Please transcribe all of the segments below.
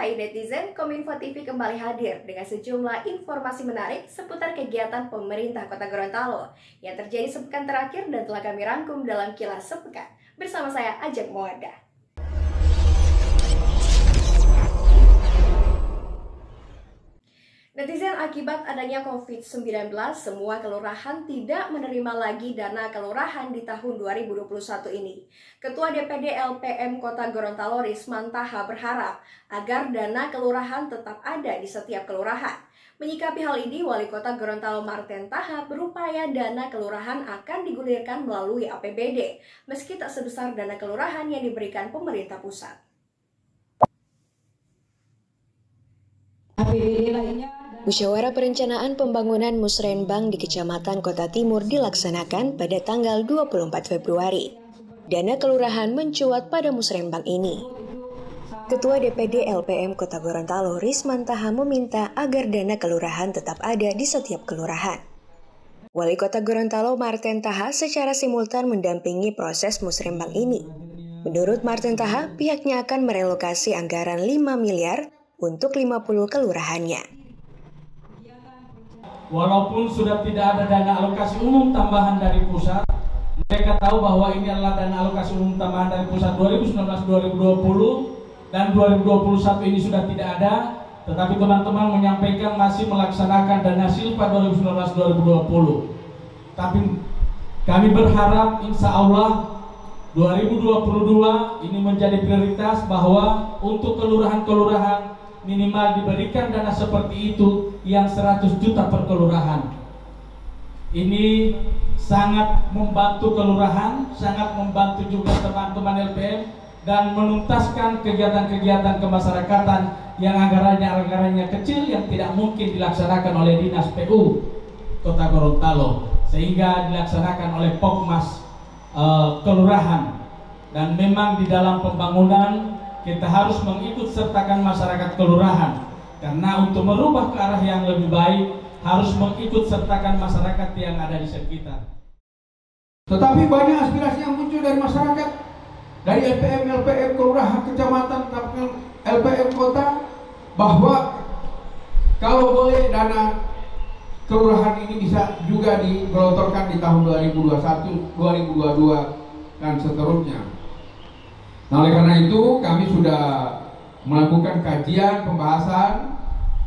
Hai netizen, Kominfo TV kembali hadir dengan sejumlah informasi menarik seputar kegiatan pemerintah Kota Gorontalo yang terjadi sepekan terakhir dan telah kami rangkum dalam Kilas Sepekan. Bersama saya Ajak Mawaddah. Netizen, akibat adanya COVID-19, semua kelurahan tidak menerima lagi dana kelurahan di tahun 2021 ini. Ketua DPD LPM Kota Gorontalo Risman Taha berharap agar dana kelurahan tetap ada di setiap kelurahan. Menyikapi hal ini, Wali Kota Gorontalo Marten Taha berupaya dana kelurahan akan digulirkan melalui APBD, meski tak sebesar dana kelurahan yang diberikan pemerintah pusat. Musyawarah Perencanaan Pembangunan Musrenbang di Kecamatan Kota Timur dilaksanakan pada tanggal 24 Februari. Dana kelurahan mencuat pada musrenbang ini. Ketua DPD LPM Kota Gorontalo Risman Taha meminta agar dana kelurahan tetap ada di setiap kelurahan. Wali Kota Gorontalo Marten Taha secara simultan mendampingi proses musrenbang ini. Menurut Marten Taha, pihaknya akan merelokasi anggaran 5 miliar untuk 50 kelurahannya. Walaupun sudah tidak ada dana alokasi umum tambahan dari pusat, mereka tahu bahwa ini adalah dana alokasi umum tambahan dari pusat 2019-2020 dan 2021 ini sudah tidak ada, tetapi teman-teman menyampaikan masih melaksanakan dana silpa 2019-2020. Tapi kami berharap insya Allah 2022 ini menjadi prioritas bahwa untuk kelurahan-kelurahan minimal diberikan dana seperti itu yang 100 juta per kelurahan. Ini sangat membantu kelurahan, sangat membantu juga teman-teman LPM dan menuntaskan kegiatan-kegiatan kemasyarakatan yang anggarannya kecil yang tidak mungkin dilaksanakan oleh Dinas PU Kota Gorontalo, sehingga dilaksanakan oleh Pokmas kelurahan. Dan memang di dalam pembangunan kita harus mengikut sertakan masyarakat kelurahan, karena untuk merubah ke arah yang lebih baik harus mengikut sertakan masyarakat yang ada di sekitar. Tetapi banyak aspirasi yang muncul dari masyarakat, dari LPM kelurahan, kecamatan, LPM kota, bahwa kalau boleh dana kelurahan ini bisa juga digelontorkan di tahun 2021, 2022 dan seterusnya. Nah, oleh karena itu kami sudah melakukan kajian pembahasan.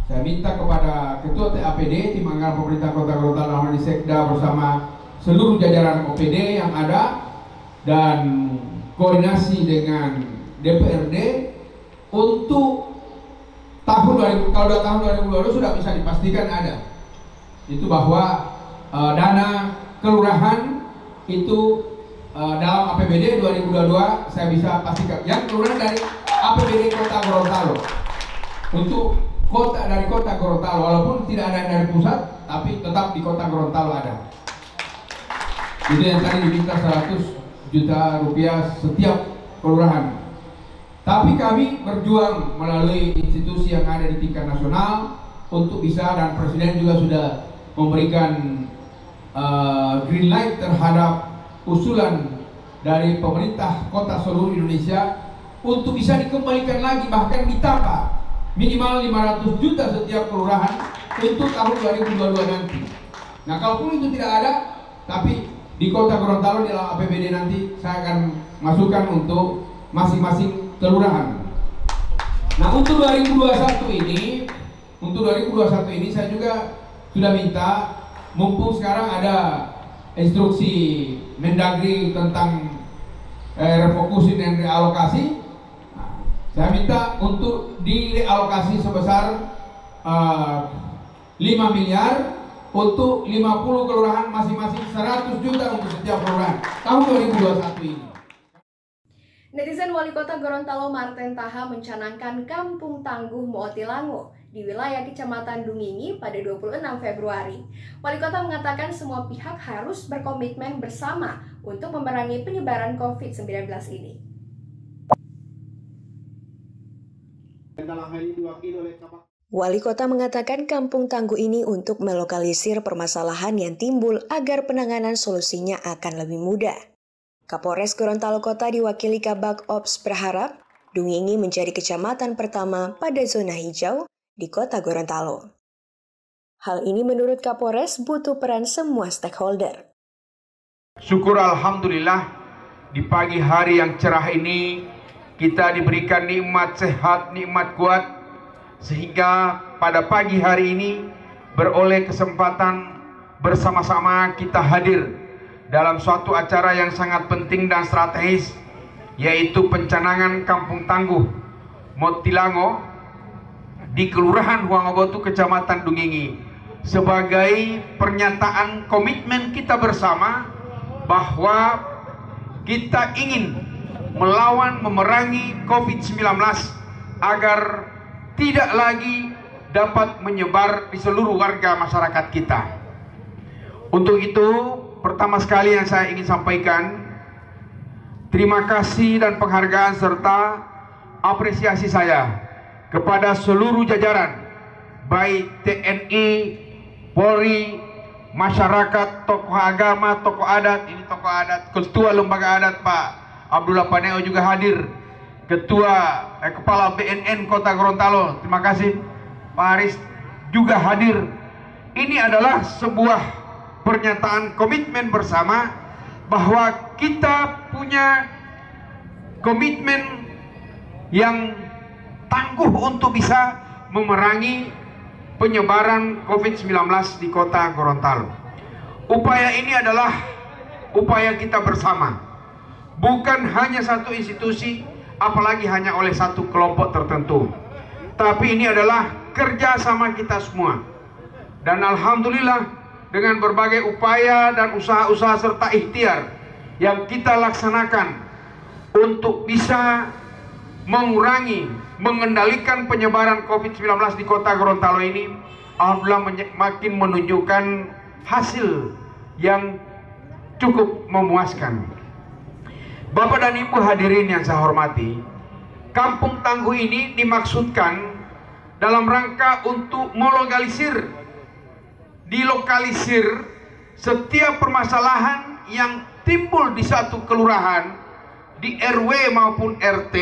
Saya minta kepada Ketua TAPD, Tim Anggaran Pemerintah Kota Gorontalo Ahmad Sekda bersama seluruh jajaran OPD yang ada dan koordinasi dengan DPRD untuk tahun 2000, kalau tahun 2022 sudah bisa dipastikan ada. Itu bahwa dana kelurahan itu dalam APBD 2022 saya bisa pastikan yang kelurahan dari APBD Kota Gorontalo untuk kota dari Kota Gorontalo, walaupun tidak ada dari pusat tapi tetap di Kota Gorontalo ada. Itu yang tadi diminta 100 juta rupiah setiap kelurahan. Tapi kami berjuang melalui institusi yang ada di tingkat nasional untuk bisa, dan Presiden juga sudah memberikan green light terhadap usulan dari pemerintah kota seluruh Indonesia untuk bisa dikembalikan lagi, bahkan ditambah minimal 500 juta setiap kelurahan untuk tahun 2022 nanti. Nah, kalaupun itu tidak ada, tapi di Kota Gorontalo di dalam APBD nanti saya akan masukkan untuk masing-masing kelurahan. Nah, untuk 2021 ini saya juga sudah minta, mumpung sekarang ada instruksi Mendagri tentang refocusing dan realokasi, saya minta untuk direalokasi sebesar 5 miliar untuk 50 kelurahan, masing-masing 100 juta untuk setiap kelurahan tahun 2021 ini. Netizen, Wali Kota Gorontalo Marten Taha mencanangkan Kampung Tangguh Motilango di wilayah Kecamatan Dungingi pada 26 Februari. Wali Kota mengatakan semua pihak harus berkomitmen bersama untuk memerangi penyebaran COVID-19 ini. Wali Kota mengatakan Kampung Tangguh ini untuk melokalisir permasalahan yang timbul agar penanganan solusinya akan lebih mudah. Kapolres Gorontalo Kota diwakili Kabak Ops berharap Dungingi menjadi kecamatan pertama pada zona hijau di Kota Gorontalo. Hal ini menurut Kapolres butuh peran semua stakeholder. Syukur alhamdulillah di pagi hari yang cerah ini kita diberikan nikmat sehat, nikmat kuat, sehingga pada pagi hari ini beroleh kesempatan bersama-sama kita hadir dalam suatu acara yang sangat penting dan strategis, yaitu pencanangan Kampung Tangguh Motilango di Kelurahan Huangobotu, Kecamatan Dungingi, sebagai pernyataan komitmen kita bersama bahwa kita ingin melawan, memerangi COVID-19 agar tidak lagi dapat menyebar di seluruh warga masyarakat kita. Untuk itu, pertama sekali yang saya ingin sampaikan, terima kasih dan penghargaan serta apresiasi saya kepada seluruh jajaran, baik TNI, Polri, masyarakat, tokoh agama, tokoh adat. Ini tokoh adat, Ketua Lembaga Adat Pak Abdullah Paneo juga hadir, Kepala BNN Kota Gorontalo, terima kasih Pak Aris juga hadir. Ini adalah sebuah pernyataan komitmen bersama bahwa kita punya komitmen yang tangguh untuk bisa memerangi penyebaran COVID-19 di Kota Gorontalo. Upaya ini adalah upaya kita bersama, bukan hanya satu institusi, apalagi hanya oleh satu kelompok tertentu, tapi ini adalah kerjasama kita semua. Dan alhamdulillah dengan berbagai upaya dan usaha-usaha serta ikhtiar yang kita laksanakan untuk bisa mengurangi, mengendalikan penyebaran COVID-19 di Kota Gorontalo ini, alhamdulillah makin menunjukkan hasil yang cukup memuaskan. Bapak dan Ibu hadirin yang saya hormati, Kampung Tangguh ini dimaksudkan dalam rangka untuk dilokalisir setiap permasalahan yang timbul di satu kelurahan, di RW maupun RT,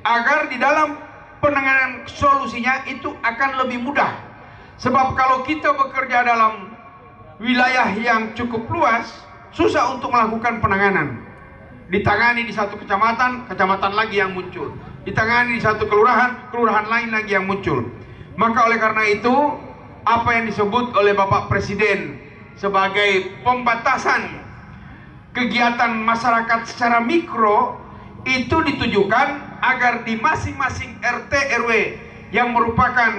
agar di dalam penanganan solusinya itu akan lebih mudah. Sebab kalau kita bekerja dalam wilayah yang cukup luas, susah untuk melakukan penanganan. Ditangani di satu kecamatan, kecamatan lagi yang muncul. Ditangani di satu kelurahan, kelurahan lain lagi yang muncul. Maka oleh karena itu, apa yang disebut oleh Bapak Presiden sebagai pembatasan kegiatan masyarakat secara mikro, itu ditujukan agar di masing-masing RT RW yang merupakan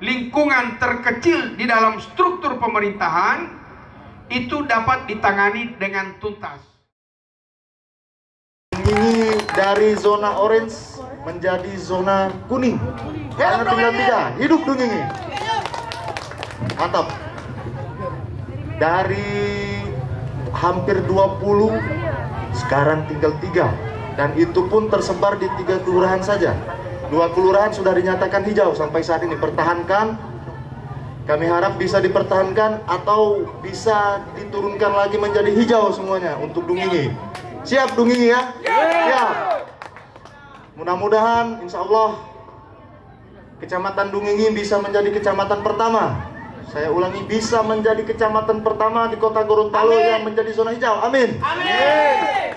lingkungan terkecil di dalam struktur pemerintahan itu dapat ditangani dengan tuntas. Ini dari zona orange menjadi zona kuning. Hanya tinggal 3. Hidup Dungingi. Mantap. Dari hampir 20 sekarang tinggal 3. Dan itu pun tersebar di 3 kelurahan saja. 2 kelurahan sudah dinyatakan hijau sampai saat ini. Pertahankan. Kami harap bisa dipertahankan atau bisa diturunkan lagi menjadi hijau semuanya untuk Dungingi. Siap Dungingi ya? Siap. Mudah-mudahan insya Allah Kecamatan Dungingi bisa menjadi kecamatan pertama. Saya ulangi, bisa menjadi kecamatan pertama di Kota Gorontalo yang menjadi zona hijau. Amin. Amin.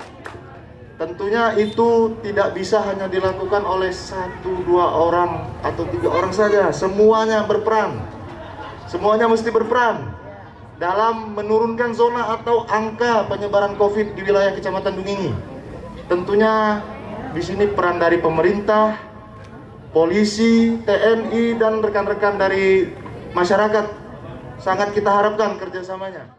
Tentunya itu tidak bisa hanya dilakukan oleh 1-2 orang atau 3 orang saja. Semuanya berperan. Semuanya mesti berperan dalam menurunkan zona atau angka penyebaran COVID di wilayah Kecamatan Dungingi. Tentunya di sini peran dari pemerintah, polisi, TNI, dan rekan-rekan dari masyarakat sangat kita harapkan kerjasamanya.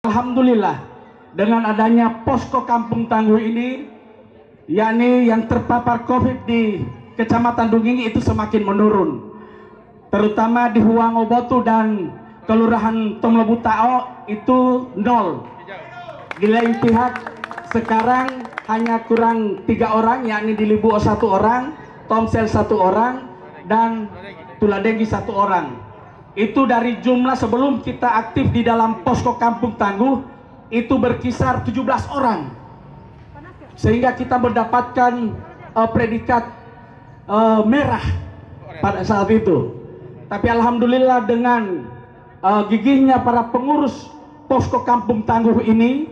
Alhamdulillah, dengan adanya posko Kampung Tangguh ini, yakni yang terpapar COVID di Kecamatan Dungingi itu semakin menurun, terutama di Huangobotu dan Kelurahan Tomlebutao itu 0. Di lain pihak sekarang hanya kurang 3 orang, yakni di Libuo 1 orang, Tomsel 1 orang, dan Tuladenggi 1 orang. Itu dari jumlah sebelum kita aktif di dalam posko Kampung Tangguh itu berkisar 17 orang. Sehingga kita mendapatkan predikat merah pada saat itu. Tapi alhamdulillah dengan gigihnya para pengurus Posko Kampung Tangguh ini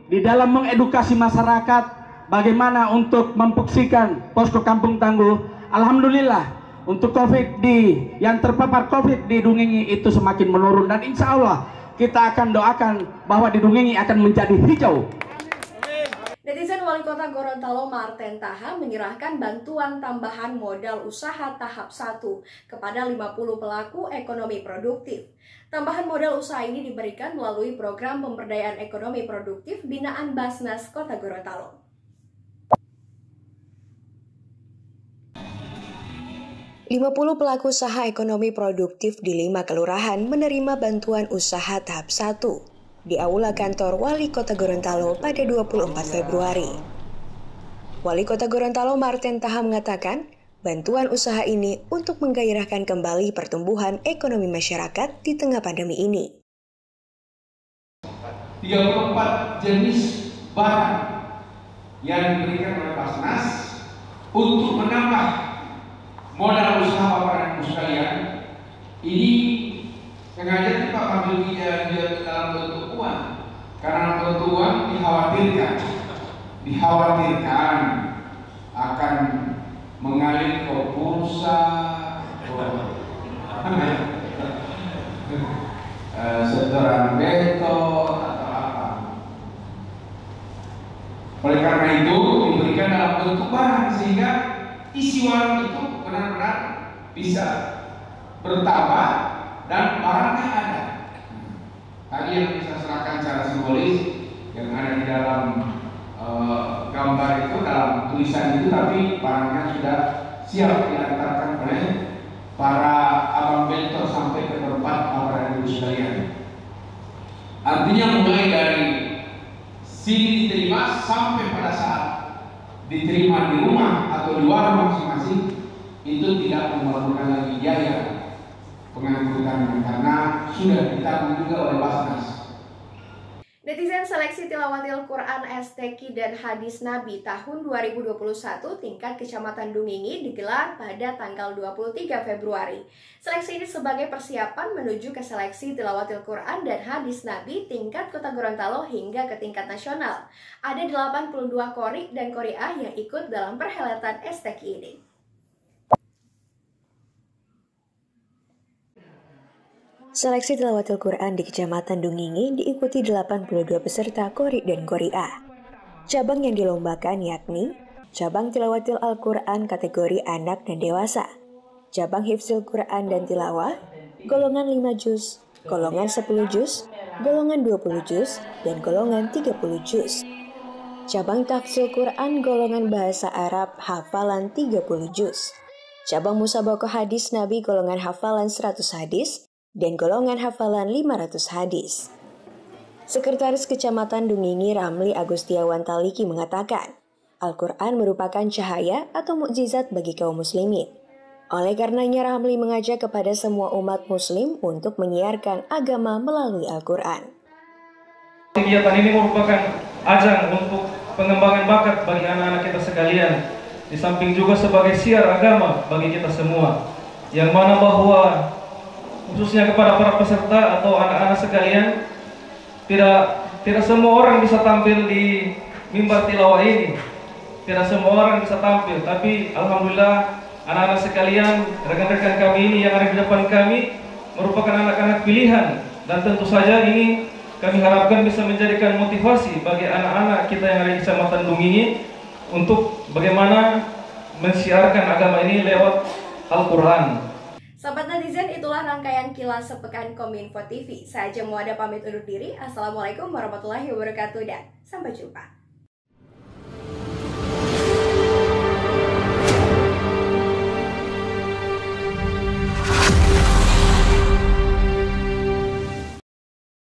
di dalam mengedukasi masyarakat bagaimana untuk memfungsikan Posko Kampung Tangguh, alhamdulillah untuk yang terpapar COVID di Dungingi itu semakin menurun, dan insya Allah kita akan doakan bahwa di Dungingi akan menjadi hijau. Netizen Wali Kota Gorontalo Marten Taha menyerahkan bantuan tambahan modal usaha tahap 1 kepada 50 pelaku ekonomi produktif. Tambahan modal usaha ini diberikan melalui program pemberdayaan ekonomi produktif binaan Basnas Kota Gorontalo. Lima pelaku usaha ekonomi produktif di 5 kelurahan menerima bantuan usaha tahap 1 di Aula Kantor Wali Kota Gorontalo pada 24 Februari. Wali Kota Gorontalo Marten Taha mengatakan, bantuan usaha ini untuk menggairahkan kembali pertumbuhan ekonomi masyarakat di tengah pandemi ini. 34 jenis barang yang diberikan oleh Basnas untuk menambah modal usaha Bapak dan Ibu sekalian. Ini sengaja kita ambil dia dalam bentuk uang, karena bentuk uang dikhawatirkan akan mengalir ke bursa, setoran beto atau apa. Oleh karena itu diberikan dalam bentuk barang sehingga isi warung itu benar-benar bisa bertambah dan barangnya ada. Tadi yang bisa serahkan secara simbolis yang ada di dalam gambar itu, dalam tulisan itu, tapi barangnya sudah siap diantarkan oleh para abang bentor sampai ke tempat Bapak dan Ibu sekalian. Artinya mulai dari sini diterima sampai pada saat diterima di rumah atau di warung masing-masing itu tidak memerlukan lagi biaya pengangkutan karena sudah ditanggung juga oleh Basnas. Netizen seleksi tilawatil Quran STQ dan Hadis Nabi tahun 2021 tingkat Kecamatan Dungingi digelar pada tanggal 23 Februari. Seleksi ini sebagai persiapan menuju ke seleksi tilawatil Quran dan Hadis Nabi tingkat Kota Gorontalo hingga ke tingkat nasional. Ada 82 qori dan qoriah yang ikut dalam perhelatan STQ ini. Seleksi tilawatil Quran di Kecamatan Dungingi diikuti 82 peserta qori dan qoriah. Cabang yang dilombakan yakni cabang tilawatil Al-Quran kategori anak dan dewasa, cabang hifzul Quran dan tilawah, golongan 5 juz, golongan 10 juz, golongan 20 juz, dan golongan 30 juz. Cabang tafsir Quran golongan bahasa Arab hafalan 30 juz. Cabang musabaqah hadis Nabi golongan hafalan 100 hadis, dan golongan hafalan 500 hadis. Sekretaris Kecamatan Dungingi Ramli Agustiawan Taliki mengatakan, Al-Quran merupakan cahaya atau mukjizat bagi kaum muslimin. Oleh karenanya Ramli mengajak kepada semua umat muslim untuk menyiarkan agama melalui Al-Quran. Kegiatan ini merupakan ajang untuk pengembangan bakat bagi anak-anak kita sekalian, di samping juga sebagai siar agama bagi kita semua, yang mana bahwa khususnya kepada para peserta atau anak-anak sekalian, tidak semua orang bisa tampil di mimbar tilawah ini. Tidak semua orang bisa tampil, tapi alhamdulillah anak-anak sekalian, rekan-rekan kami ini yang ada di depan kami merupakan anak-anak pilihan, dan tentu saja ini kami harapkan bisa menjadikan motivasi bagi anak-anak kita yang ada di Kecamatan Dungingi untuk bagaimana mensiarkan agama ini lewat Al-Quran. Sahabat netizen, itulah rangkaian Kilas Sepekan Kominfo TV. Saya Jamuada pamit undur diri. Assalamualaikum warahmatullahi wabarakatuh dan sampai jumpa.